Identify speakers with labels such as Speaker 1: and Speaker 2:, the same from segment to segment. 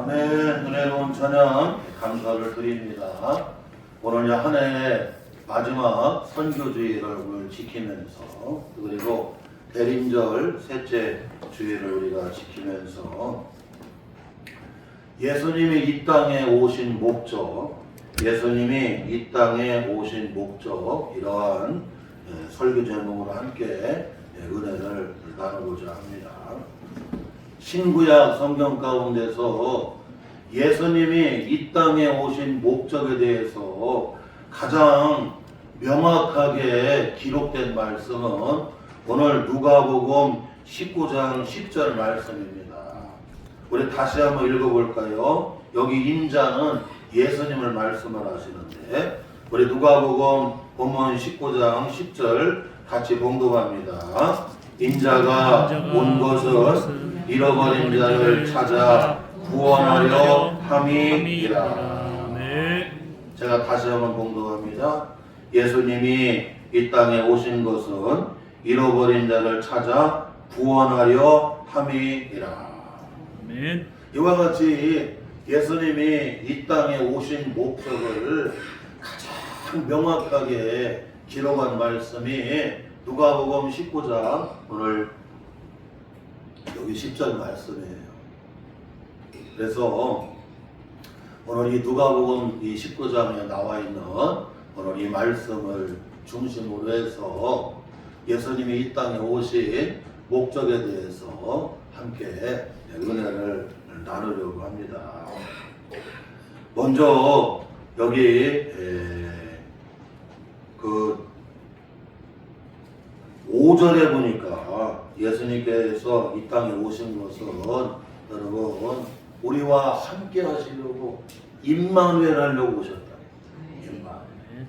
Speaker 1: 아멘. 은혜로운 저녁 감사를 드립니다. 오늘 한 해의 마지막 선교주의를 오늘 지키면서 그리고 대림절 셋째 주일을 우리가 지키면서 예수님이 이 땅에 오신 목적, 예수님이 이 땅에 오신 목적 이러한 설교 제목으로 함께 은혜를 나누고자 합니다. 신구약 성경 가운데서 예수님이 이 땅에 오신 목적에 대해서 가장 명확하게 기록된 말씀은 오늘 누가복음 19장 10절 말씀입니다. 우리 다시 한번 읽어볼까요? 여기 인자는 예수님을 말씀을 하시는데 우리 누가복음 본문 19장 10절 같이 봉독합니다. 인자가 온 것은 잃어버린 자를 찾아 구원하려 함이니라. 제가 다시 한번 봉독합니다. 예수님이 이 땅에 오신 것은 잃어버린 자를 찾아 구원하려 함이니라. 이와 같이 예수님이 이 땅에 오신 목적을 가장 명확하게 기록한 말씀이 누가복음 19장 오늘 여기 10절 말씀이에요. 그래서 오늘 이 누가복음 이 19장에 나와 있는 오늘 이 말씀을 중심으로 해서 예수님이 이 땅에 오신 목적에 대해서 함께 은혜를 나누려고 합니다. 먼저 여기 그 5절에 보니까 예수님께서 이 땅에 오신 것은 여러분 우리와 함께 하시려고 임마누엘 하려고 오셨다. 임마누엘.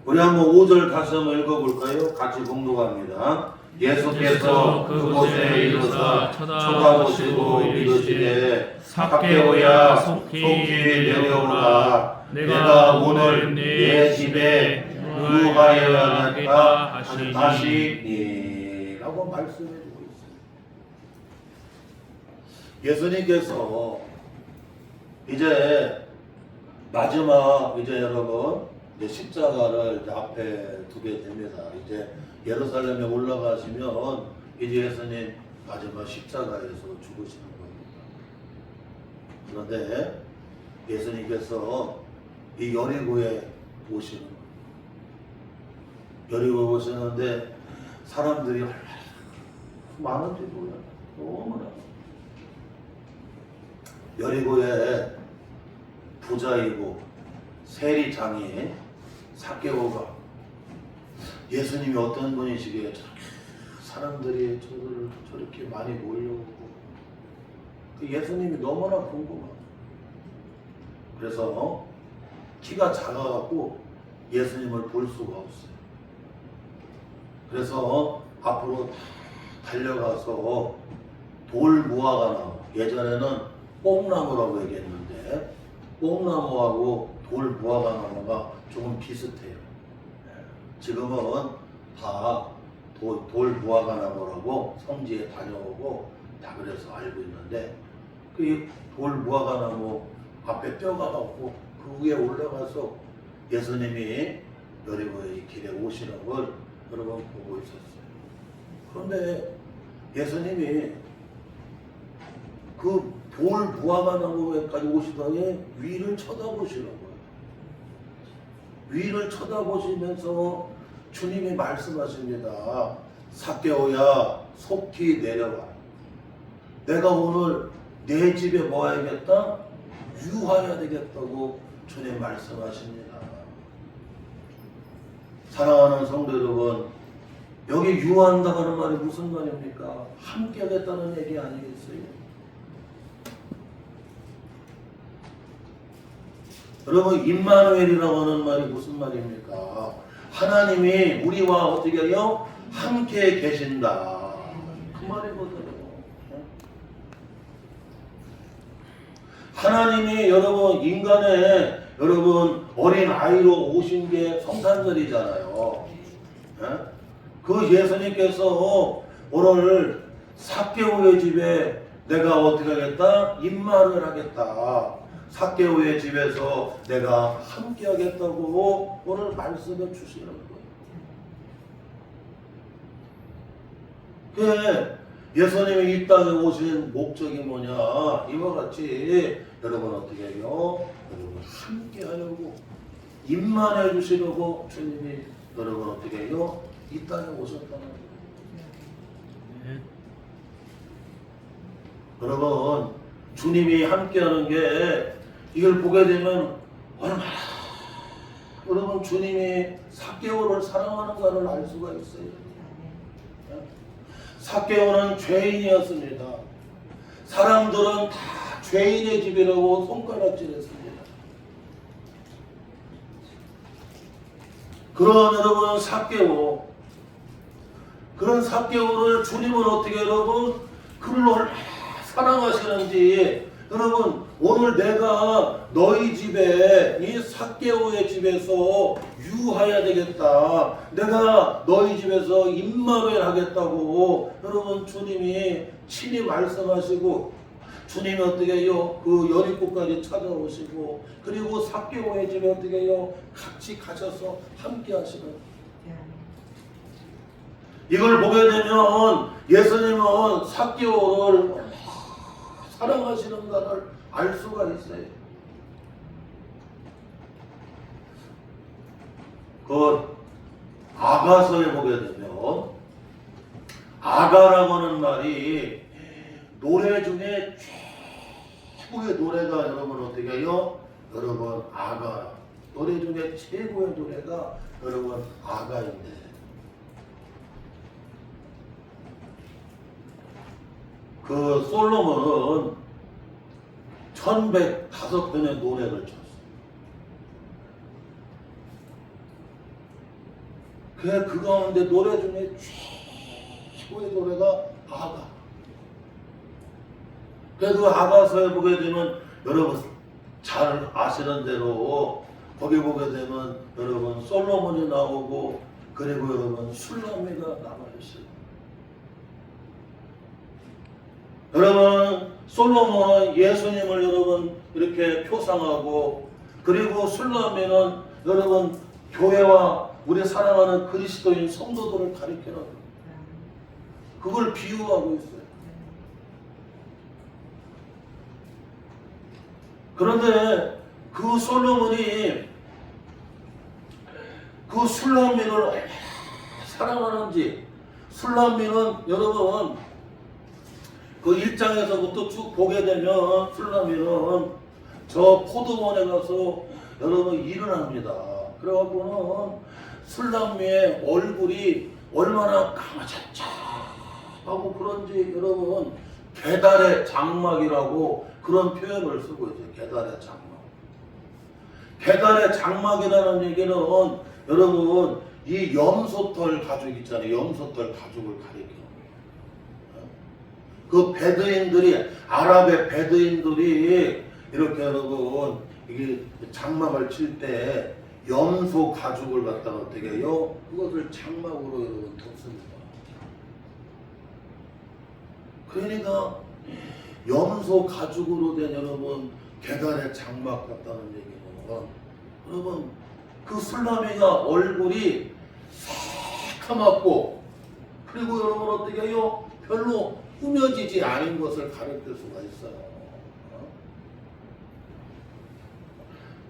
Speaker 1: 우리 한번 5절 다시 한번 읽어볼까요? 같이 봉독합니다. 예수께서 그곳에 이르사 쳐다보시고 이르시되 삭개오야 속히 내려오라. 내가 오늘 내 집에 유하여야겠다 하시니 라고 말씀해주고 있습니다. 예수님께서 이제 마지막 이제 여러분 이제 십자가를 이제 앞에 두게 됩니다. 이제 예루살렘에 올라가시면 이제 예수님 마지막 십자가에서 죽으시는 겁니다. 그런데 예수님께서 이 여리고에 오시는 거예요. 여리고 오시는데 사람들이 많은지 몰라요. 너무나. 여리고에 부자이고 세리장이 삭개오가 예수님이 어떤 분이시기에 사람들이 저렇게 많이 몰려오고 예수님이 너무나 궁금하고 그래서 키가 작아갖고 예수님을 볼 수가 없어요. 그래서 앞으로 달려가서 돌 무화과 나무, 예전에는 뽕나무라고 얘기했는데 뽕나무하고 돌 무화과 나무가 조금 비슷해요. 지금은 다 돌 무화과 나무라고 성지에 다녀오고 다 그래서 알고 있는데 그 돌 무화과 나무 앞에 뼈가 갖고 그 위에 올라가서 예수님이 여리고의 이 길에 오시는 걸 여러분 보고 있었어요. 그런데 예수님이 그 돌 무화과 나무에까지 오시더니 위를 쳐다보시는 거예요. 위를 쳐다보시면서 주님이 말씀하십니다. 삭개오야 속히 내려와. 내가 오늘 내 집에 뭐 해야겠다? 유하여야 되겠다고 주님 말씀하십니다. 사랑하는 성도 여러분, 여기 유한다고 하는 말이 무슨 말입니까? 함께 하겠다는 얘기 아니겠어요? 여러분, 임마누엘이라고 하는 말이 무슨 말입니까? 하나님이 우리와 어떻게 해요? 함께 계신다. 그 말이거든요. 하나님이 여러분 인간의 여러분 어린 아이로 오신 게 성탄절이잖아요. 그 예수님께서 오늘 삭개오의 집에 내가 어떻게 하겠다? 임마를 하겠다. 삭개오의 집에서 내가 함께 하겠다고 오늘 말씀해 주시는 거예요. 그 예수님이 이 땅에 오신 목적이 뭐냐? 이와 같이 여러분 어떻게 해요? 여러분 함께 하려고 임만해 주시려고 주님이 여러분 어떻게 해요? 이 땅에 오셨다는 거예요. 여러분 주님이 함께하는 게 이걸 보게 되면 얼마나 여러분 주님이 삭개오를 사랑하는가를 알 수가 있어요. 삭개오는 죄인이었습니다. 사람들은 다 죄인의 집이라고 손가락질했습니다. 그런 여러분 삭개오, 그런 삭개오를 주님은 어떻게 여러분 그를 얼마나 사랑하시는지 여러분 오늘 내가 너희 집에 이 삭개오의 집에서 유하여야 되겠다. 내가 너희 집에서 임마누엘 하겠다고 여러분 주님이 친히 말씀하시고 주님이 어떻게 해요? 그 여리고까지 찾아오시고 그리고 삭개오의 집에 어떻게 해요? 같이 가셔서 함께 하시는 이걸 보게 되면 예수님은 삭개오를 사랑하시는가를 알 수가 있어요. 그 아가서에 보게 되면 아가라고 하는 말이 노래 중에 최고의 노래가 여러분 어떻게 해요? 여러분 아가 노래 중에 최고의 노래가 여러분 아가인데 그 솔로몬은 1105편의 노래를 쳤어요. 그 가운데 노래 중에 최고의 노래가 아가. 그래서 아가서에 보게 되면 여러분 잘 아시는 대로 거기 보게 되면 여러분 솔로몬이 나오고 그리고 여러분 술람미가 나와있어요. 여러분 솔로몬은 예수님을 여러분 이렇게 표상하고 그리고 술람미는 여러분 교회와 우리 사랑하는 그리스도인 성도들을 가리키는 그걸 비유하고 있어요. 그런데 그 솔로몬이 그 술람미를 얼마나 사랑하는지 술람미는 여러분 그 1장에서부터 쭉 보게 되면 술람미는 저 포도원에 가서 여러분 일을 합니다. 그래갖고는 술람미의 얼굴이 얼마나 까마잡잡하고 그런지 여러분 계달의 장막이라고 그런 표현을 쓰고 있어요. 계달의 장막. 계달의 장막이라는 얘기는 여러분 이 염소털 가죽 있잖아요. 염소털 가죽을 가리키는 그 베드인들이 아랍의 베드인들이 이렇게 여러분 이게 장막을 칠 때 염소 가죽을 갖다가 어떻게 해요? 그것을 장막으로 여러분 덮습니다. 그러니까 염소 가죽으로 된 여러분 계단의 장막 같다는 얘기는 여러분 그 술람이가 얼굴이 새카맣고 그리고 여러분 어떻게 해요? 별로 꾸며지지 않은 것을 가리킬 수가 있어요.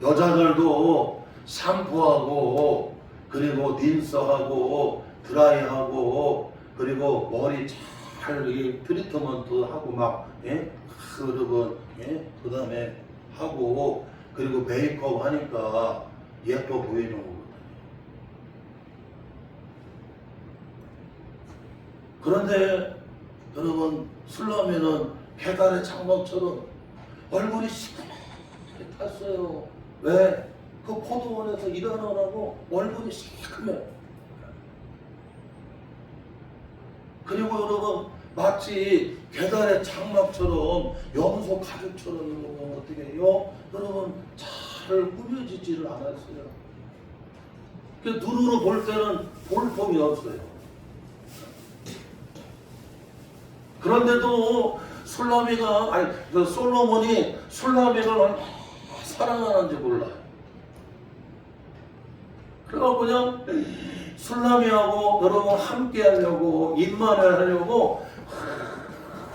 Speaker 1: 여자들도 샴푸하고 그리고 린스하고 드라이하고 그리고 머리 잘 트리트먼트 하고 막 여러분 그 다음에 하고 그리고 메이크업 하니까 예뻐 보이는 거거든요. 그런데 여러분 술라면은 계달의 장막처럼 얼굴이 시커멓게 탔어요. 왜? 그 포도원에서 일하느라고 얼굴이 시커매요. 그리고 여러분 마치 계달의 장막처럼 염소 가죽처럼 여러분 어떻게 해요? 여러분 잘 꾸며지지를 않았어요. 그 눈으로 볼 때는 볼품이 없어요. 그런데도 술라미가 아니 그 솔로몬이 술라미를 얼마나 사랑하는지 몰라요. 그래서 그냥 술라미하고 여러분 함께 하려고 입만을 하려고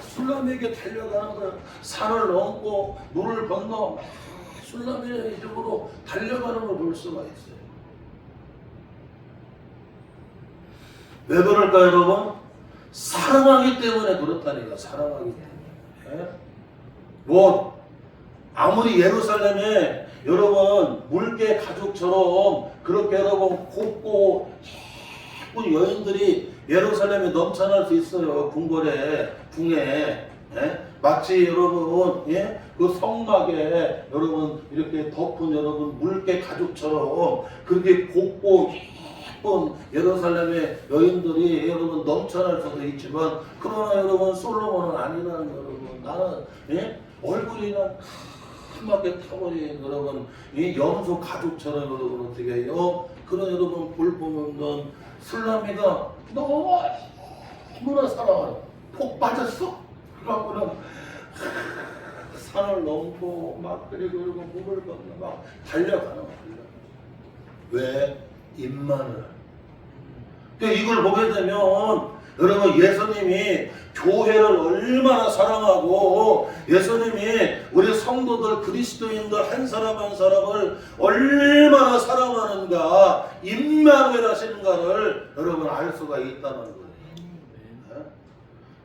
Speaker 1: 술라미에게 달려가는 거예요. 산을 넘고 물을 건너 술라미의 이쪽으로 달려가는 걸 볼 수가 있어요. 왜 그럴까요, 여러분? 사랑하기 때문에 그렇다니까. 사랑하기 때문에. 뭐 아무리 예루살렘에 여러분 물개 가족처럼 그렇게 여러분 곱고 예쁜 여인들이 예루살렘에 넘쳐날 수 있어요. 궁궐에, 궁에. 마치 여러분 그 성막에 여러분 이렇게 덮은 여러분 물개 가족처럼 그렇게 곱고 예쁜 예루살렘의 여인들이 여러분 넘쳐날 수도 있지만, 그러나 여러분 솔로몬은 아니라는 여러분. 나는 얼굴이나 까맣게 타버린 여러분 이 염소 가족처럼 여러분 어떻게 해요? 그런 여러분 볼 보면 술라미가 너무나 사랑하는 폭 빠졌어. 그러고는 산을 넘고 막 그리고 물을 건너 막 달려가는 거예요. 왜? 입만을. 그러니까 이걸 보게 되면 여러분 예수님이 교회를 얼마나 사랑하고 예수님이 우리 성도들 그리스도인들 한 사람 한 사람을 얼마나 사랑하는가, 임마누엘 하시는가를 여러분 알 수가 있다는 거예요.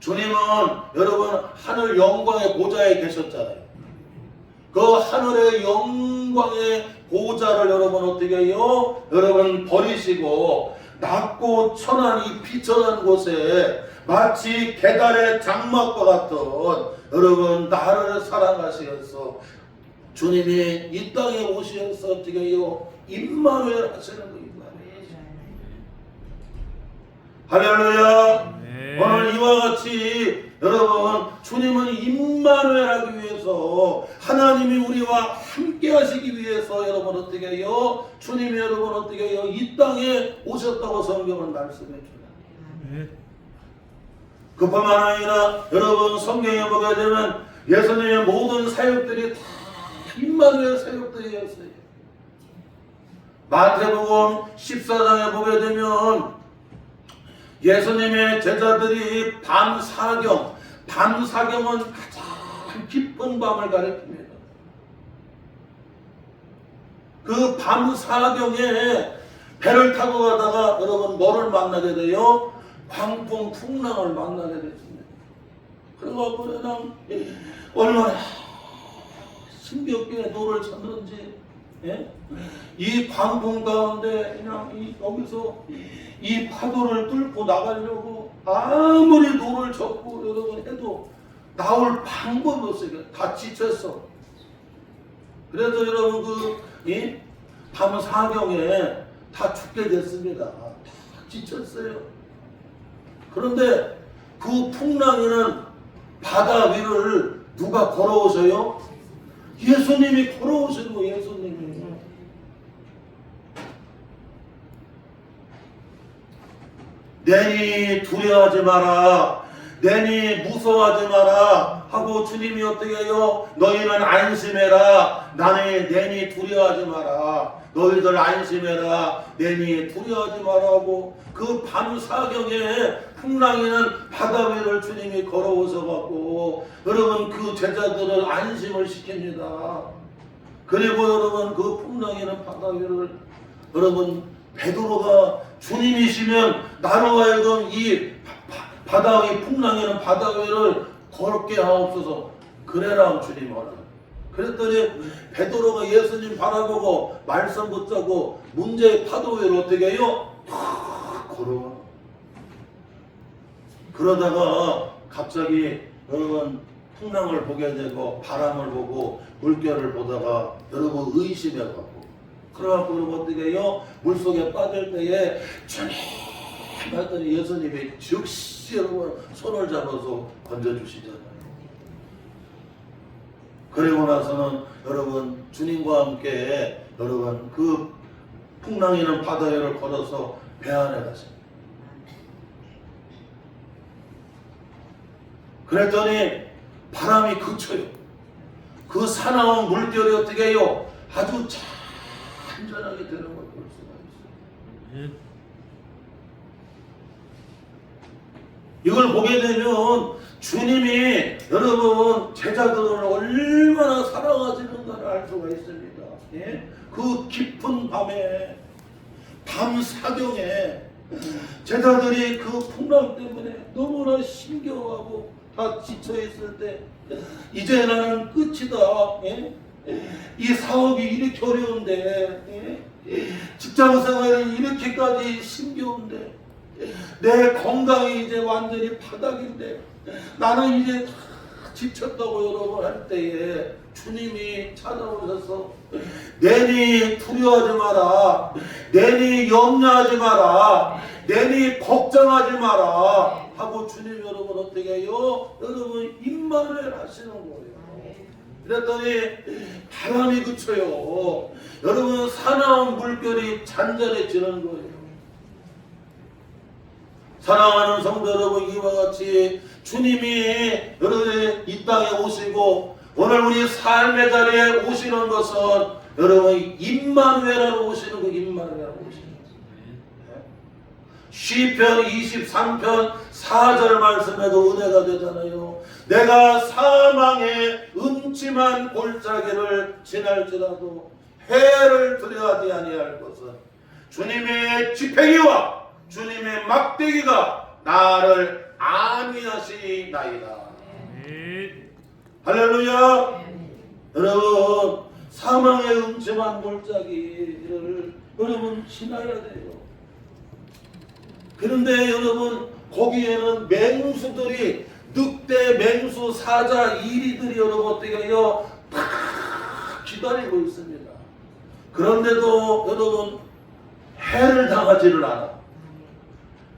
Speaker 1: 주님은 여러분 하늘 영광의 보좌에 계셨잖아요. 그 하늘의 영광의 보좌를 여러분 어떻게 해요? 여러분 버리시고 낮고 천안이 비천한 곳에 마치 계달의 장막과 같은 여러분 나를 사랑하시면서 주님이 이 땅에 오시면서 어떻게 해요? 임마누엘 하시는 거예요. 할렐루야. 오늘 이와 같이 여러분 주님은 임마누엘 하기 위해서, 하나님이 우리와 함께 하시기 위해서 여러분 어떻게 해요? 주님이 여러분 어떻게 해요? 이 땅에 오셨다고 성경은 말씀해 주나요? 그뿐만 아니라 여러분 성경에 보게 되면 예수님의 모든 사역들이 다 임마누엘 사역들이었어요. 마태복음 14장에 보게 되면 예수님의 제자들이 밤사경은 가장 깊은 밤을 가리킵니다. 그 밤사경에 배를 타고 가다가 여러분 뭐를 만나게 돼요? 광풍 풍랑을 만나게 됐습니다. 그래서 그냥 얼마나 신비롭게 노를 쳤는지, 이 광풍 가운데 그냥 여기서 이 파도를 뚫고 나가려고 아무리 노를 젓고 여러분 해도 나올 방법이 없어요. 다 지쳤어. 그래서 여러분 밤 사경에 다 죽게 됐습니다. 다 지쳤어요. 그런데 그 풍랑에는 바다 위를 누가 걸어오셔요? 예수님이 걸어오시는 거예요. 예수님이. 내니 두려워하지 마라, 내니 무서워하지 마라 하고 주님이 어떻게 해요? 너희는 안심해라, 나는 내니 두려워하지 마라, 너희들 안심해라, 내니 두려워하지 마라 하고 그 밤사경에 풍랑이는 바다 위를 주님이 걸어오셔갖고 여러분 그 제자들을 안심을 시킵니다. 그리고 여러분 그 풍랑이는 바다 위를 여러분 베드로가 주님이시면 나로 하여금 이 바다 위 풍랑이는 바다 위를 걸게 하옵소서. 그래라 주님 하라. 그랬더니 베드로가 예수님 바라보고 말씀 붙잡고 문제의 파도 위를 어떻게 해요? 걸어가. 그러다가 갑자기 여러분 풍랑을 보게 되고 바람을 보고 물결을 보다가 여러분 의심해갖고, 그래갖고 여러분 어떻게 해요? 물속에 빠질 때에 주님 하더니 예수님이 즉시 여러분 손을 잡아서 건져주시잖아요. 그리고 나서는 여러분 주님과 함께 여러분 그 풍랑이는 바다 위를 걸어서 배 안에 가십니다. 그랬더니 바람이 그쳐요. 그 사나운 물결이 어떻게 해요? 아주 잔잔하게 되는 걸 볼 수가 있어요. 이걸 보게 되면 주님이 여러분 제자들을 얼마나 사랑하시는가를 알 수가 있습니다. 예? 그 깊은 밤에 밤 사경에 제자들이 그 풍랑 때문에 너무나 힘겨워하고 다 지쳐있을 때 이제 나는 끝이다. 예? 이 사업이 이렇게 어려운데 직장생활이 이렇게까지 힘겨운데 내 건강이 이제 완전히 바닥인데 나는 이제 다 지쳤다고 여러분 할 때에 주님이 찾아오셔서 내니 두려워하지 마라, 내니 염려하지 마라, 내니 걱정하지 마라 하고 주님 여러분 어떻게 해요? 여러분 임마누엘 하시는 거예요. 그랬더니 바람이 그쳐요. 여러분 사나운 물결이 잔잔해지는 거예요. 사랑하는 성도 여러분, 이와 같이 주님이 여러분 이 땅에 오시고 오늘 우리 삶의 자리에 오시는 것은 여러분 임마누엘하러 오시는 거, 임마누엘하러 오시는 거예요. 시편 23편 4절 말씀에도 은혜가 되잖아요. 내가 사망의 음침한 골짜기를 지날지라도 해를 두려워하지 아니할 것은 주님의 지팡이와 주님의 막대기가 나를 안위하시나이다. 할렐루야. 여러분 사망의 음침한 골짜기를 여러분 지나야 돼요. 그런데 여러분 거기에는 맹수들이 늑대, 맹수, 사자, 이리들이 여러분 어떻게 해요? 다 기다리고 있습니다. 그런데도 여러분 해를 당하지를 않아.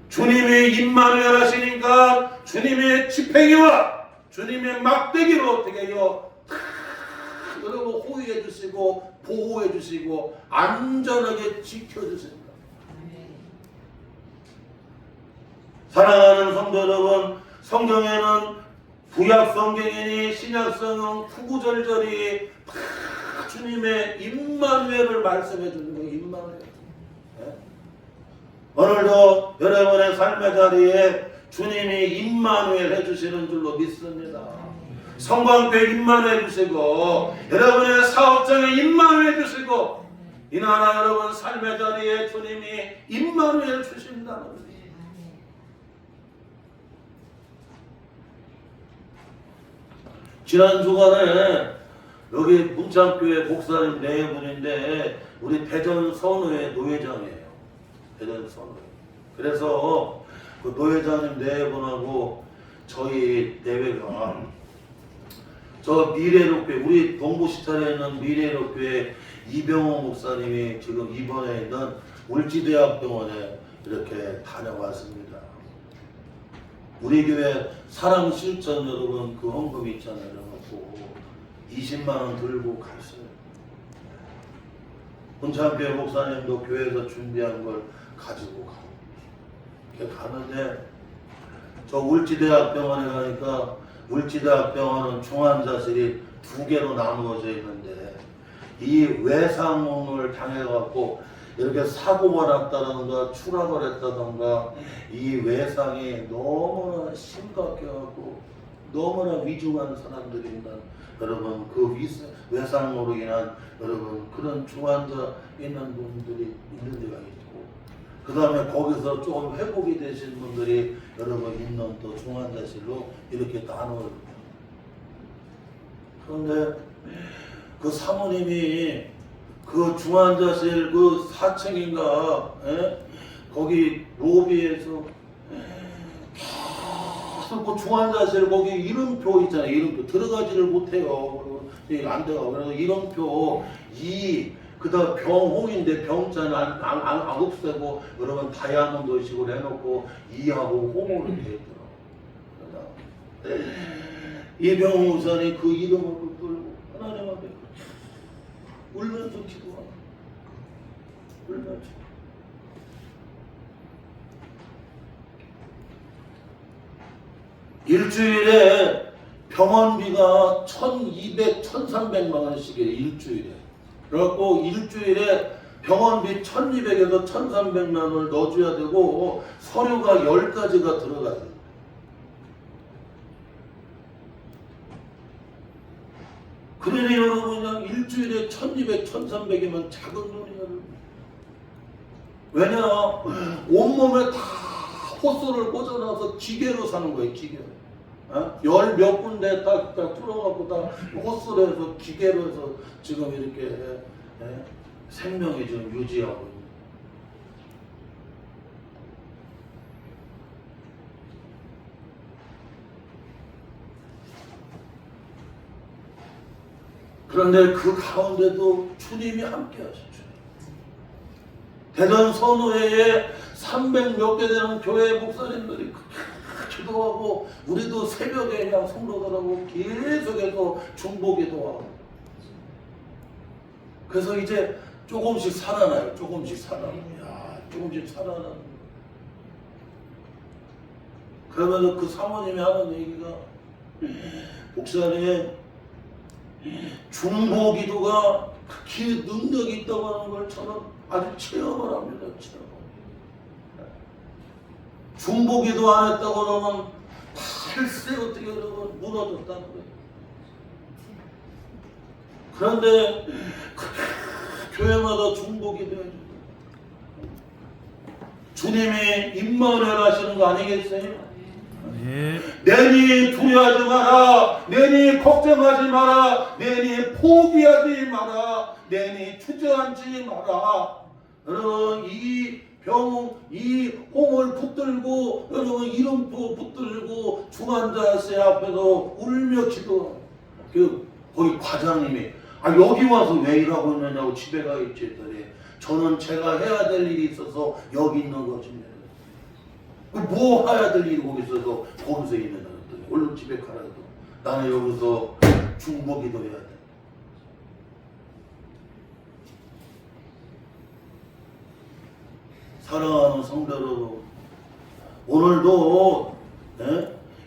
Speaker 1: 주님의 임마누엘 하시니까 주님의 지팡이와 주님의 막대기로 어떻게 해요? 여러분 호위해 주시고 보호해 주시고 안전하게 지켜 주십니다. 사랑하는 성도 여러분, 성경에는 구약 성경이니 신약 성경 구구절절이 주님의 임마누엘을 말씀해 주는 거예요. 임마누엘. 오늘도 여러분의 삶의 자리에 주님이 임마누엘 해주시는 줄로 믿습니다. 성광교회 임마누엘 해주시고 여러분의 사업장에 임마누엘 해주시고 이 나라 여러분 삶의 자리에 주님이 임마누엘 주신다는 거예요. 지난 주간에 여기 문창교회 목사님 네 분인데 우리 대전 선우회 노회장이에요. 대전 선우회. 그래서 그 노회장님 네 분하고 저희 대회가 저 미래로교회 우리 동부시찰에 있는 미래로교회 이병호 목사님이 지금 입원해 있는 울지대학병원에 이렇게 다녀왔습니다. 우리 교회 사랑 실천 여러분 그 헌금 있잖아요. 그래갖고 20만 원 들고 갔어요. 문창교회 목사님도 교회에서 준비한 걸 가지고 가고 가는데 저 울지대학병원에 가니까 울지대학병원은 중환자실이 2개로 나누어져 있는데 이 외상을 당해갖고 이렇게 사고가 났다던가 추락을 했다던가 이 외상이 너무나 심각해갖고 너무나 위중한 사람들이 있는 여러분 그 외상으로 인한 여러분 그런 중환자 있는 분들이 있는 데가 있고 그 다음에 거기서 조금 회복이 되신 분들이 여러분 있는 또 중환자실로 이렇게 나눠요. 그런데 그 사모님이 그 중환자실 그 4층인가 거기 로비에서 계속 그 중환자실 거기 이름표 있잖아요. 이름표 들어가지를 못해요. 안 돼요. 그래서 이름표 그다음 병홍인데 병자는 안 없애고 여러분 다이아몬드식으로 해놓고 이하고 홍으로 되어 있더라고요. 이병홍 우선이 그 이름을 끌고 하나님 앞에 울면서 기도하고 울면서 일주일에 병원비가 1,200, 1,300만 원씩이에요. 일주일에. 그래갖고 일주일에 병원비 1,200에서 1,300만 원을 넣어줘야 되고 서류가 10가지가 들어가야 돼요. 그러니 여러분 그냥 일주일에 1,200, 1,300이면 작은 돈이에요. 왜냐? 온몸에 다 호스를 꽂아놔서 기계로 사는 거예요. 기계로. 열 몇 군데 딱 뚫어갖고 다 호스를 해서 기계로 해서 지금 이렇게 생명이 지금 유지하고 있는. 그런데 그 가운데도 주님이 함께 하시죠. 대전 선호회에 300 몇 개 되는 교회 목사님들이 기도하고 우리도 새벽에 그냥 성도들하고 계속해서 중보기도하고 그래서 이제 조금씩 살아나요. 조금씩 살아나요. 조금씩 살아나요. 그러면서 그 사모님이 하는 얘기가 목사님 중보기도가 그렇게 능력이 있다고 하는 걸 저는 아주 체험을 합니다. 체험. 중보기도 안 했다고 그러면 팔세 어떻게 그러면 무너졌다는 거예요. 그런데 교회마다 중보기도 해주고 주님이 임마누엘 하시는 거 아니겠어요? 네. 내니 두려워하지 마라. 내니 걱정하지 마라. 내니 포기하지 마라. 내니 주저앉지 마라. 여러분 이 홍을 붙들고 여러분 이름표 붙들고 중환자세 앞에서 울며 기도. 거기 과장님이 여기 와서 왜 일하고 있느냐고 집에 가겠지 했더니 저는 제가 해야 될 일이 있어서 여기 있는 거지. 뭐 해야 될 일이 거기 있어서 거기서 있는 거였더니 얼른 집에 가라도 나는 여기서 중보기도 해야 돼. 사랑하는 성도 여러분, 오늘도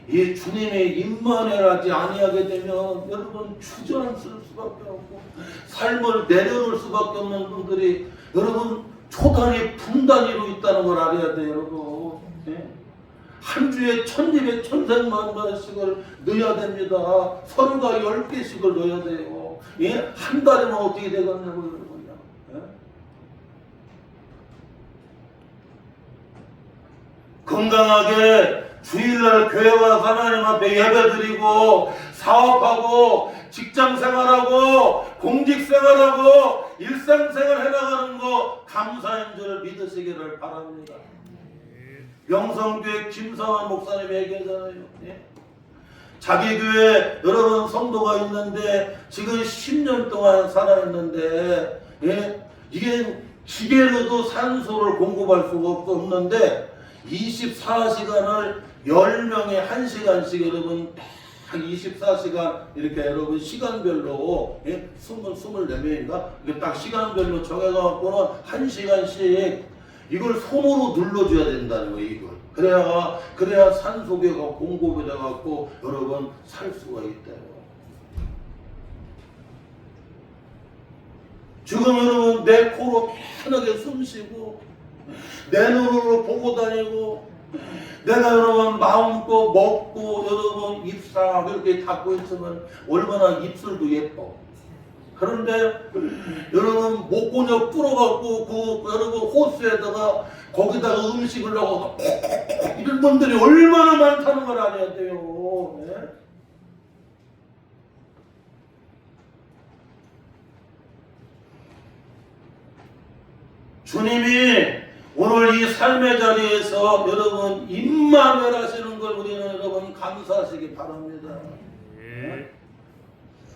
Speaker 1: 이 주님의 임마누엘하지 아니하게 되면 여러분 주저앉을 수밖에 없고 삶을 내려놓을 수밖에 없는 분들이 여러분 초단위 분단위로 있다는 걸 알아야 돼요. 여러분 한 주에 1,200, 1,300만 원씩을 넣어야 됩니다. 서류가 10개씩을 넣어야 돼요. 한 달이면 어떻게 되겠냐고 여러분. 건강하게 주일날 교회 와서 하나님 앞에 예배드리고 사업하고 직장생활하고 공직생활하고 일상생활 해나가는 거 감사인 줄 믿으시기를 바랍니다. 명성교회 김성환 목사님이 얘기하잖아요. 자기 교회 여러분 성도가 있는데 지금 10년 동안 살아있는데 이게 기계로도 산소를 공급할 수가 없는데 24시간을 10명에 1시간씩 여러분 딱 24시간 이렇게 여러분 시간별로 24명인가 이게 딱 시간별로 정해갖고는 1시간씩 이걸 손으로 눌러줘야 된다는 거예요. 이걸 그래야 산소계가 공급이 돼갖고 여러분 살 수가 있대요. 지금 여러분 내 코로 편하게 숨 쉬고 내 눈으로 보고 다니고 내가 여러분 마음껏 먹고 여러분 입상 이렇게 닫고 있으면 얼마나 입술도 예뻐. 그런데 여러분 목곤약 불어갖고 여러분 호스에다가 거기다가 음식을 넣고 이런 분들이 얼마나 많다는 걸 알아야 돼요. 주님이 오늘 이 삶의 자리에서 여러분 임마누엘 하시는 걸 우리는 여러분 감사하시기 바랍니다.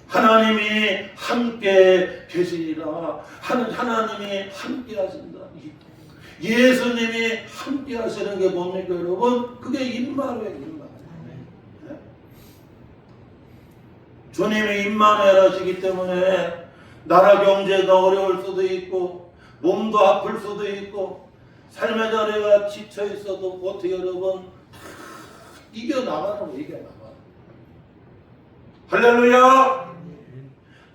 Speaker 1: 하나님이 함께 계시니라. 하나님이 함께 하신다. 예수님이 함께 하시는 게 뭡니까 여러분? 그게 임마누엘. 주님이 임마누엘 하시기 때문에 나라 경제가 어려울 수도 있고 몸도 아플 수도 있고 삶의 자리가 지쳐 있어도 어떻게 여러분 이겨나가는 거 이겨나가. 할렐루야.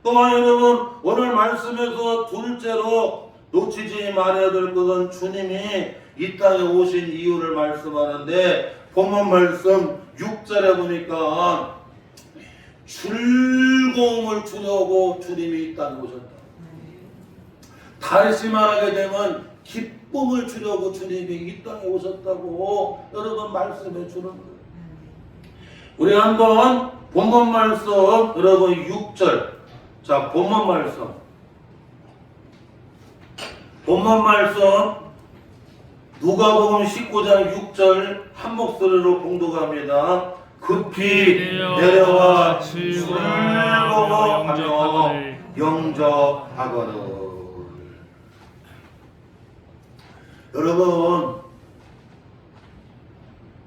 Speaker 1: 또한 여러분 오늘 말씀에서 둘째로 놓치지 말아야 될 것은 주님이 이 땅에 오신 이유를 말씀하는데 본문 말씀 6절에 보니까 즐거움을 주려고 주님이 이 땅에 오셨다. 다시 말하게 되면 기쁨을 주려고 주님이 이 땅에 오셨다고 여러분 말씀해 주는 거예요. 우리 한번 본문 말씀 여러분 6절, 자 본문 말씀 누가복음 19장 6절 한 목소리로 봉독합니다. 급히 내려와 즐거워하며 영접하거늘. 여러분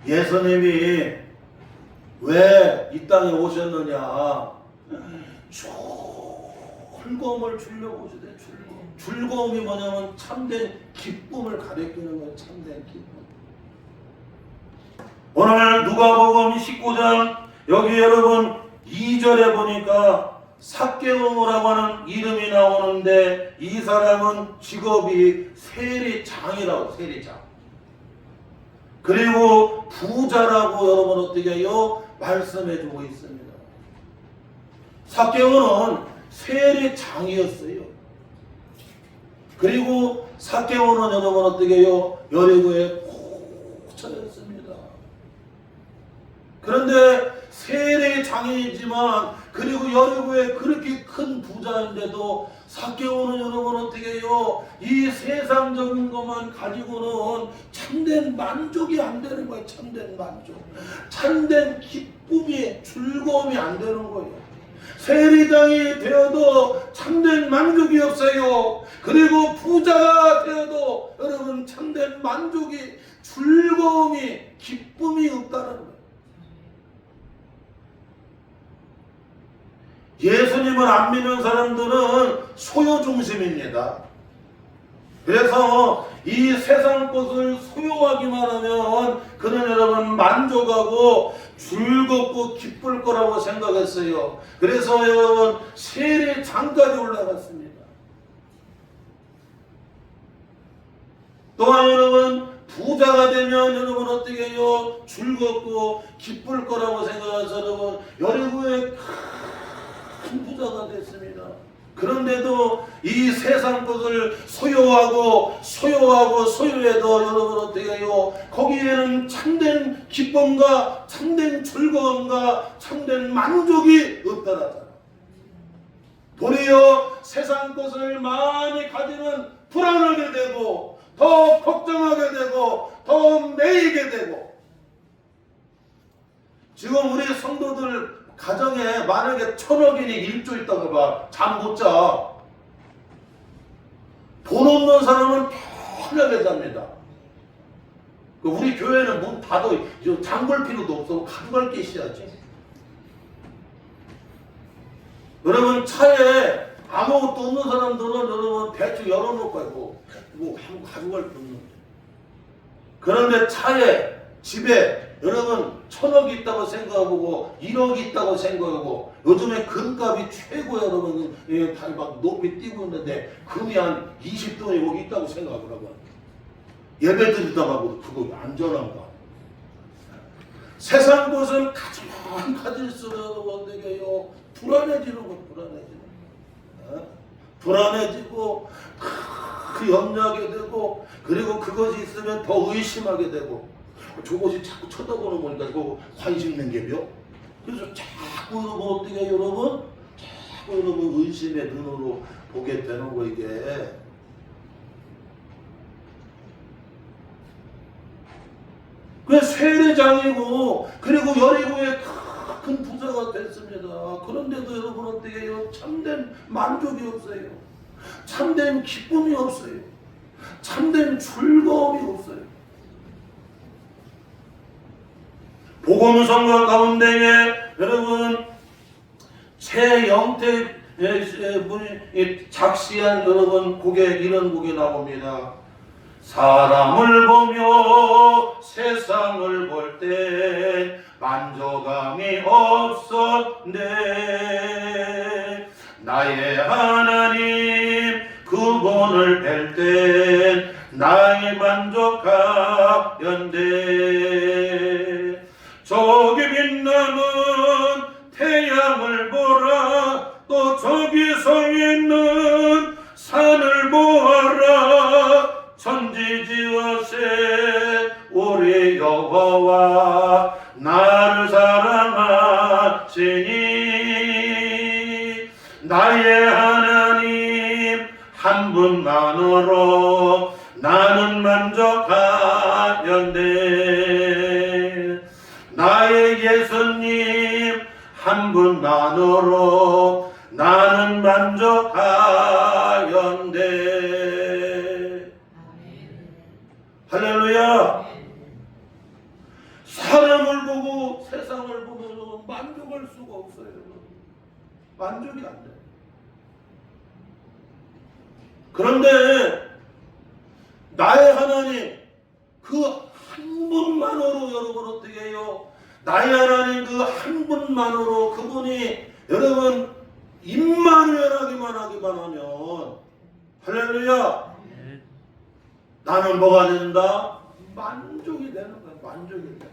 Speaker 1: 예수님이 왜 이 땅에 오셨느냐? 즐거움을 주려고 오시대. 즐거움이 뭐냐면 참된 기쁨을 가리키는 거예요. 참된 기쁨. 오늘 누가복음 19장 여기 여러분 2절에 보니까 삭개오라고 하는 이름이 나오는데 이 사람은 직업이 세리장이라고, 세리장. 그리고 부자라고 여러분 어떻게 해요? 말씀해주고 있습니다. 삭개오는 세리장이었어요. 그리고 삭개오는 여러분 어떻게 해요? 여리고의 고처였습니다. 그런데 세리장이지만 그리고 여리고에 그렇게 큰 부자인데도 삭개오는 여러분 어떻게 해요? 이 세상적인 것만 가지고는 참된 만족이 안 되는 거예요. 참된 만족. 참된 기쁨이, 즐거움이 안 되는 거예요. 세리장이 되어도 참된 만족이 없어요. 그리고 부자가 되어도 여러분 참된 만족이, 즐거움이, 기쁨이 없다는 거예요. 예수님을 안 믿는 사람들은 소유 중심입니다. 그래서 이 세상 것을 소유하기만 하면 그는 여러분 만족하고 즐겁고 기쁠 거라고 생각했어요. 그래서 여러분 세리장까지 올라갔습니다. 또한 여러분 부자가 되면 여러분 어떻게 해요? 즐겁고 기쁠 거라고 생각해서 여러분 여리고의 큰 부자가 됐습니다. 그런데도 이 세상 것을 소유해도 여러분 어떻게 해요? 거기에는 참된 기쁨과 참된 즐거움과 참된 만족이 없더라고요. 도리어 세상 것을 많이 가지면 불안하게 되고 더 걱정하게 되고 더 매이게 되고. 지금 우리 성도들 가정에 만약에 1,000억인이 1조 있다고 봐. 잠 못 자. 돈 없는 사람은 편하게 잡니다. 우리 교회는 문 닫아. 잠글 필요도 없어. 가져갈 게 있어야지. 여러분 차에 아무것도 없는 사람들은 여러분 대충 열어놓고 뭐 가져갈 게 없는데. 그런데 차에 집에 여러분 1,000억이 있다고 생각하고 1억이 있다고 생각하고 요즘에 금값이 최고 여러분 막 높이 뛰고 있는데 금이 한 20돈이 여기 있다고 생각하더라고요. 예배 드리다가도 그거 안전한가? 세상 것은 가질수록 여러분 되게요 불안해지는 거 불안해지는 거. 불안해지고 염려하게 되고 그리고 그것이 있으면 더 의심하게 되고 저것이 자꾸 쳐다보는 거니까 그거 관심 있는 게요. 그래서 자꾸 여러분 어떻게 해요, 여러분? 자꾸 여러분 의심의 눈으로 보게 되는 거 이게. 그 세례장이고 그리고 여리고의 큰 부자가 됐습니다. 그런데도 여러분 어떻게 해요? 참된 만족이 없어요. 참된 기쁨이 없어요. 참된 즐거움이 없어요. 복음 성경 가운데에 여러분 최영택 분이 작시한 여러분 곡에 이런 곡이 나옵니다. 사람을 보며 세상을 볼 때 만족감이 없었네. 나의 하나님 그분을 뵐 땐 나의 만족하였네. 저기 빛나는 태양을 보라. 또 저기 서 있는 산을 보아라. 천지지으신 우리 여호와 나를 사랑하시니 나의 하나님 한 분만으로 나는 만족하였네. 나의 예수님 한 분만으로 나는 만족하였네. 할렐루야. 사람을 보고 세상을 보면 만족할 수가 없어요. 만족이 안 돼. 그런데 나의 하나님 그 한 분만으로 여러분 어떻게 해요? 나의 하나님 그 한 분만으로 그분이 여러분 임마누엘하기만 하면 할렐루야. 나는 뭐가 된다? 만족이 되는 거야. 만족이 된다.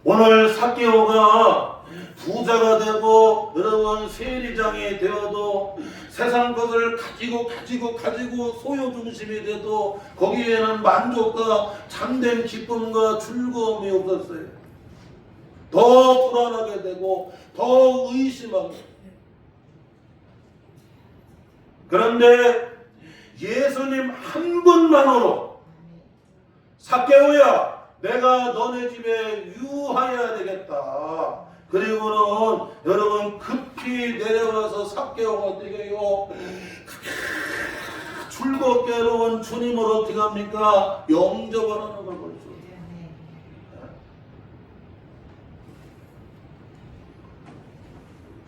Speaker 1: 오늘 삭개오가 부자가 되고 여러분 세리장이 되어도 세상 것을 가지고 소유 중심이 돼도 거기에는 만족과 참된 기쁨과 즐거움이 없었어요. 더 불안하게 되고 더 의심하게. 그런데 예수님 한 분만으로 삭개오야 내가 너네 집에 유하여야 되겠다. 그리고는 여러분 급히 내려가서 삭개오가 어떻게 해요? 즐겁게 여러분 주님을 어떻게 합니까? 영접을 하는 걸 보여줘요.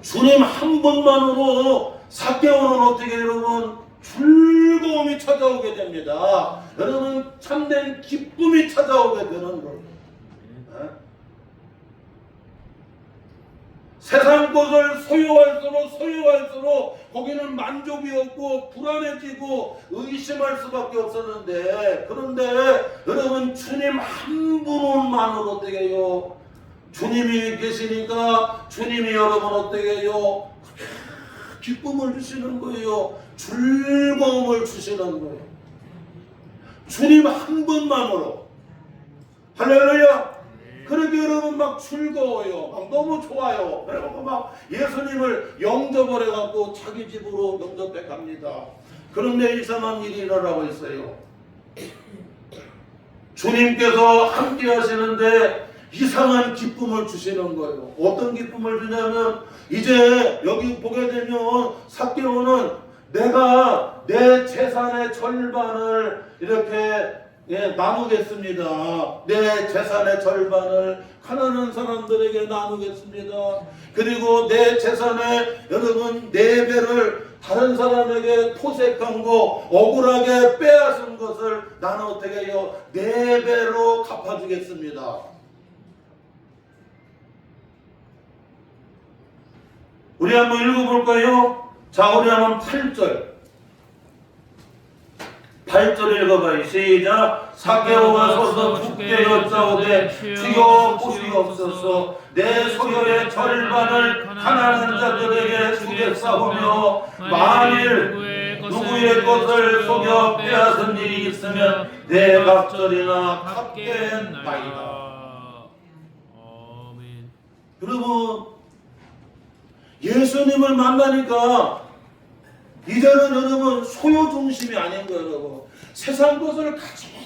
Speaker 1: 주님 한 분만으로 삭개오는 어떻게 여러분 즐거움이 찾아오게 됩니다. 여러분 참된 기쁨이 찾아오게 되는 거예요. 세상 것을 소유할수록 거기는 만족이 없고 불안해지고 의심할 수밖에 없었는데, 그런데 여러분 주님 한 분만으로 어떻게 해요? 주님이 계시니까 주님이 여러분 어떻게 해요? 기쁨을 주시는 거예요. 즐거움을 주시는 거예요. 주님 한 분만으로. 할렐루야. 그렇게 여러분 막 즐거워요. 막 너무 좋아요. 그리고 막 예수님을 영접을 해갖고 자기 집으로 영접해 갑니다. 그런데 이상한 일이 일어나고 있어요. 주님께서 함께 하시는데 이상한 기쁨을 주시는 거예요. 어떤 기쁨을 주냐면 이제 여기 보게 되면 삭개오는 내가 내 재산의 절반을 이렇게 나누겠습니다. 내 재산의 절반을 가난한 사람들에게 나누겠습니다. 그리고 내 재산의 여러분 4배를 다른 사람에게 토색한 거 억울하게 빼앗은 것을 나는 어떻게 해요? 4배로 갚아주겠습니다. 우리 한번 읽어볼까요? 자, 우리 한번 8절 읽어봐요. 시작. 삭개오가 서서 주께 여짜오되 주여 보시옵소서. 내 소유의 절반을 가난한 자들에게 주겠사오며 만일 누구의 것을 속여 빼앗은 일이 있으면 내 갑절이나 갚겠나이다. 여러분 예수님을 만나니까 이제는 여러분 소유 중심이 아닌 거예요. 여러분 세상 것을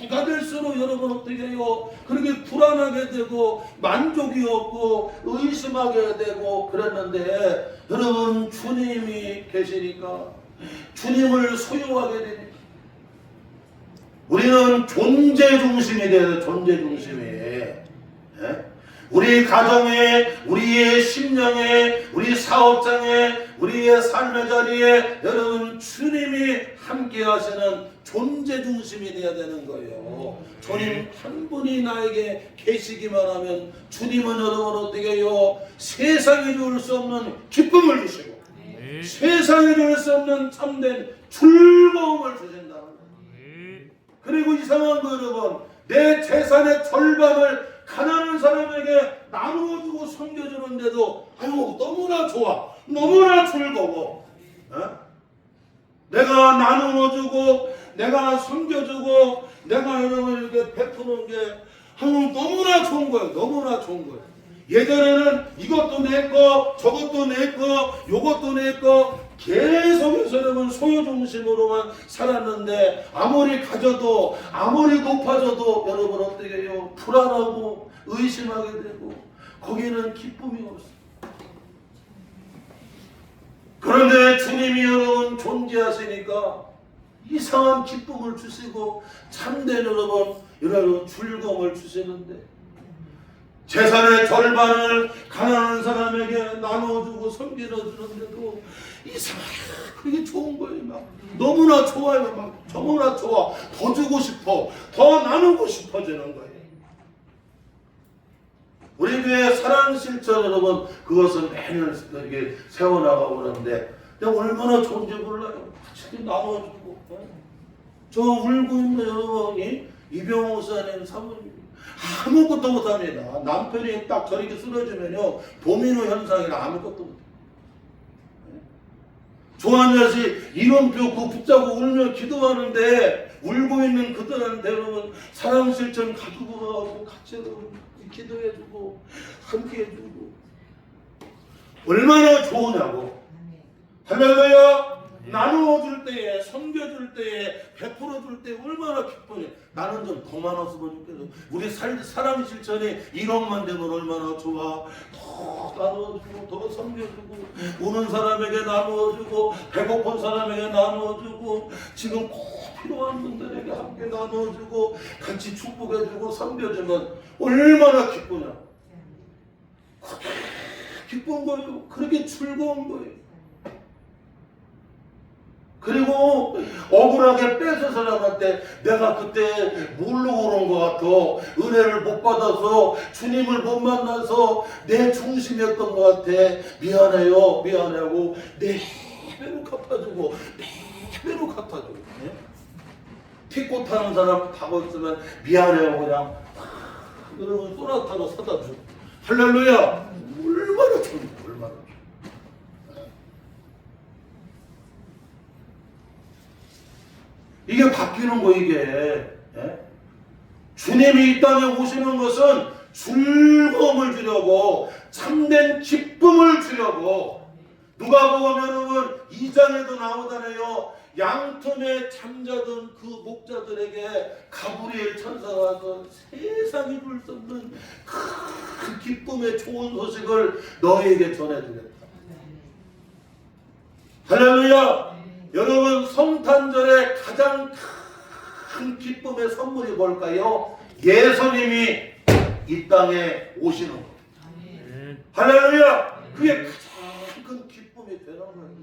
Speaker 1: 가질수록 여러분 어떻게 해요? 그렇게 불안하게 되고 만족이 없고 의심하게 되고 그랬는데 여러분 주님이 계시니까 주님을 소유하게 되니까 우리는 존재 중심이 돼요. 존재 중심이. 우리 가정에, 우리의 심령에, 우리 사업장에, 우리의 삶의 자리에 여러분 주님이 함께 하시는 존재 중심이 되어야 되는 거예요. 주님 한 분이 나에게 계시기만 하면 주님은 여러분 어떻게 해요? 세상이 줄 수 없는 기쁨을 주시고 세상이 줄 수 없는 참된 즐거움을 주신다는 거예요. 그리고 이상한 거 여러분, 내 재산의 절반을 가난한 사람에게 나누어주고 섬겨주는데도 아유 너무나 좋아, 너무나 즐거워. 내가 나누어주고 내가 섬겨주고 내가 여러분 이렇게 베푸는 게 아유 너무나 좋은 거예요. 너무나 좋은 거예요. 예전에는 이것도 내 거, 저것도 내 거, 요것도 내 거 계속해서 여러분 소유 중심으로만 살았는데 아무리 가져도 아무리 높아져도 여러분 어떻게 해요? 불안하고 의심하게 되고 거기는 기쁨이 없어요. 그런데 주님이 여러분 존재하시니까 이상한 기쁨을 주시고 참된 여러분 즐거움을 주시는데 재산의 절반을 가난한 사람에게 나눠주고 섬겨주는데도 이상하게 그게 좋은 거예요. 막 너무나 좋아요. 막 너무나 좋아. 더 주고 싶어. 더 나누고 싶어지는 거예요. 우리 교회 사랑 실천 여러분 그것은 매년 이렇게 세워나가고 그러는데 얼마나 좋은지 몰라요. 같이 나눠주고 저 울고 있는 여러분이 이병호 목사님 사모님 아무것도 못합니다. 남편이 딱 저렇게 쓰러지면요 도미노 현상이라 아무것도 못해요. 조한자씨 이름표 그 붙잡고 울며 기도하는데 울고 있는 그들한테 여러분 사랑 실천 가지고 가고 같이 여러분 기도해주고 함께 해주고 얼마나 좋으냐고. 할렐루야. 나누어줄 때에 섬겨줄 때에 베풀어줄 때 얼마나 기쁘냐. 나는 좀 더 많았으면 좋겠어. 우리 사랑 실천이 1억만 되면 얼마나 좋아. 더 나누어주고 더 섬겨주고 우는 사람에게 나누어주고 배고픈 사람에게 나누어주고 지금 꼭 필요한 분들에게 함께 나누어주고 같이 축복해주고 섬겨주면 얼마나 기쁘냐. 그렇게 기쁜 거예요. 그렇게 즐거운 거예요. 그리고 억울하게 뺏어서나갈 내가 그때 모르고 그런 것 같아. 은혜를 못 받아서 주님을 못 만나서 내 중심이었던 것 같아. 미안해요. 미안하고 내 배로 갚아주고 내 배로 갚아주고 티코 타는 사람 타고 있으면 미안해요. 그냥 그러면 소나타로 사다 주고 할렐루야. 얼마나 좋은 얼마나 이게 바뀌는 거 이게. 주님이 이 땅에 오시는 것은 즐거움을 주려고 참된 기쁨을 주려고. 누가복음 여러분 2장에도 나오잖아요. 양틈에 잠자던 그 목자들에게 가브리엘 천사가 와서 세상이 줄 수 없는 큰 기쁨의 좋은 소식을 너희에게 전해주겠다. 할렐루야. 여러분 성탄절에 가장 큰 기쁨의 선물이 뭘까요? 예수님이 이 땅에 오시는 것. 할렐루야. 그게 가장 큰 기쁨이 되는 거예요.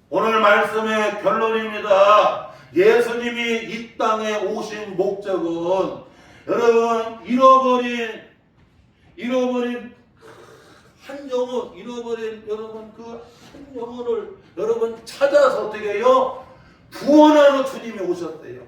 Speaker 1: 오늘 말씀의 결론입니다. 예수님이 이 땅에 오신 목적은 여러분 잃어버린 한 영혼, 잃어버린 여러분 그 한 영혼을 여러분 찾아서 어떻게 해요? 구원하러 주님이 오셨대요.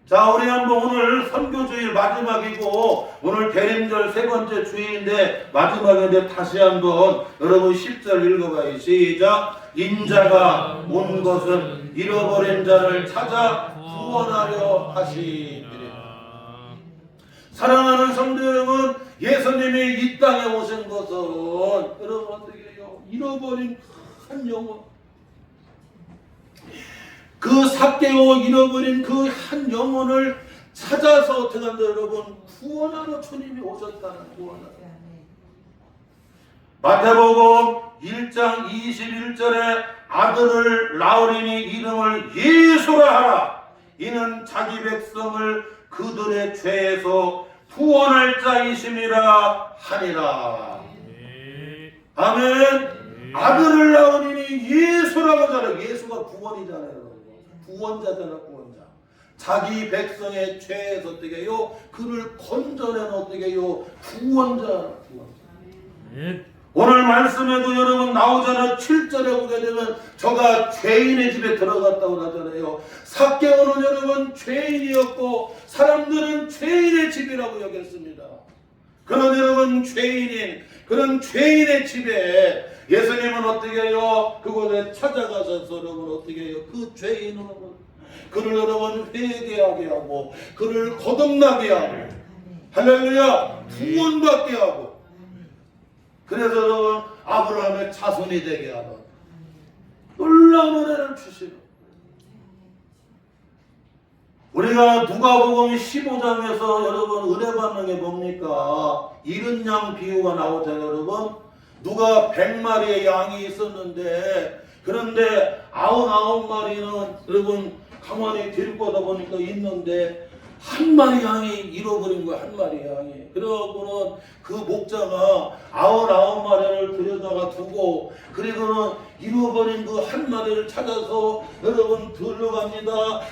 Speaker 1: 자, 우리 한번 오늘 선교주일 마지막이고 오늘 대림절 세 번째 주일인데 마지막인데 다시 한번 여러분 10절 읽어봐요. 시작. 인자가 온 것은 잃어버린 자를 찾아 구원하려 하시니라. 사랑하는 성도 여러분, 예수님이 이 땅에 오신 것은 여러분 어떻게 해요? 잃어버린 한 영혼, 그 삭개오 잃어버린 그 한 영혼을 찾아서 어떻게 한다 여러분? 구원하러 주님이 오셨다는 구원하러. 마태복음 1장 21절에 아들을 낳으리니 이름을 예수라 하라. 이는 자기 백성을 그들의 죄에서 구원할 자이심이라 하니라. 아멘. 아들을 낳으니 예수라고 하잖아요. 예수가 구원이잖아요. 구원자잖아, 구원자. 자기 백성의 죄에서 어떻게 해요? 그를 건져내는 어떻게 해요? 구원자. 오늘 말씀에도 여러분 나오잖아요. 7절에 보게 되면 저가 죄인의 집에 들어갔다고 하잖아요. 삭개오는 여러분 죄인이었고 사람들은 죄인의 집이라고 여겼습니다. 그런 여러분 죄인인 그런 죄인의 집에 예수님은 어떻게 해요? 그곳에 찾아가셔서 여러분 어떻게 해요? 그 죄인은 그를 여러분 회개하게 하고 그를 거듭나게 하고 할렐루야 구원받게 하고 그래서 여러분 아브라함의 자손이 되게 하는 놀라운 은혜를 주시고 우리가 누가복음 15장에서 여러분 은혜 받는 게 뭡니까? 잃은 양 비유가 나오잖아요. 여러분 누가 100마리의 양이 있었는데 그런데 99마리는 여러분 가만히 데리고 가다 보니까 있는데 한 마리 양이 잃어버린 거야. 한 마리 양이. 그러고는 그 목자가 99마리를 들여다가 두고 그리고는 잃어버린 그 한 마리를 찾아서 여러분 들러갑니다.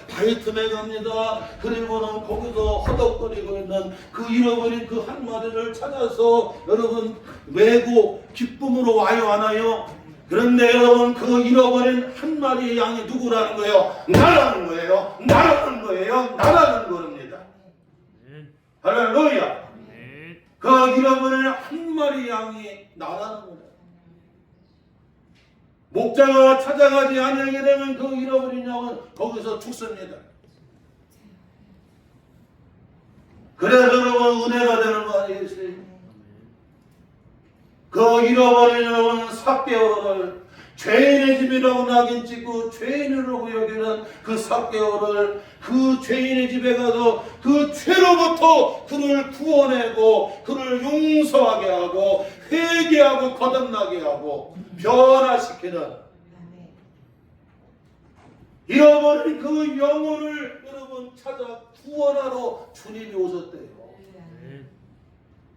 Speaker 1: 바이틈에 갑니다. 그리고는 거기서 허덕거리고 있는 그 잃어버린 그 한 마리를 찾아서 여러분 메고 기쁨으로 와요 안 와요? 그런데 여러분 그 잃어버린 한 마리의 양이 누구라는 거예요? 나라는 거예요. 나라는 거예요. 나라는 겁니다. 할렐루야. 그 잃어버린 한 마리 양이 나라는 거예요. 목자가 찾아가지 않게 되면 그 잃어버린 양은 거기서 죽습니다. 그래서 여러분 은혜가 되는 거 아니겠어요? 그 잃어버린 여러분 삭개오를 죄인의 집이라고 낙인 찍고 죄인이라고 여기는 그 삭개오를 그 죄인의 집에 가서 그 죄로부터 그를 구원하고 그를 용서하게 하고 회개하고 거듭나게 하고 변화시키는 잃어버린 그 영혼을 여러분 찾아 구원하러 주님이 오셨대요.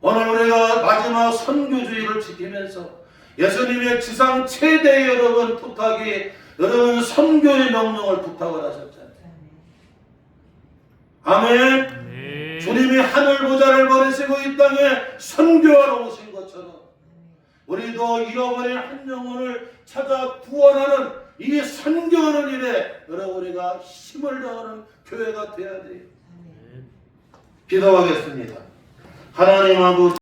Speaker 1: 오늘 우리가 마지막 선교주의를 지키면서 예수님의 지상 최대의 여러분 부탁이 여러분 선교의 명령을 부탁을 하셨잖아요. 아멘. 주님이 하늘 보좌를 버리시고 이 땅에 선교하러 오신 것처럼 우리도 잃어버린 한 영혼을 찾아 구원하는 이 선교하는 일에 여러분 우리가 힘을 다하는 교회가 되어야 돼요. 기도하겠습니다. 하나님 아버지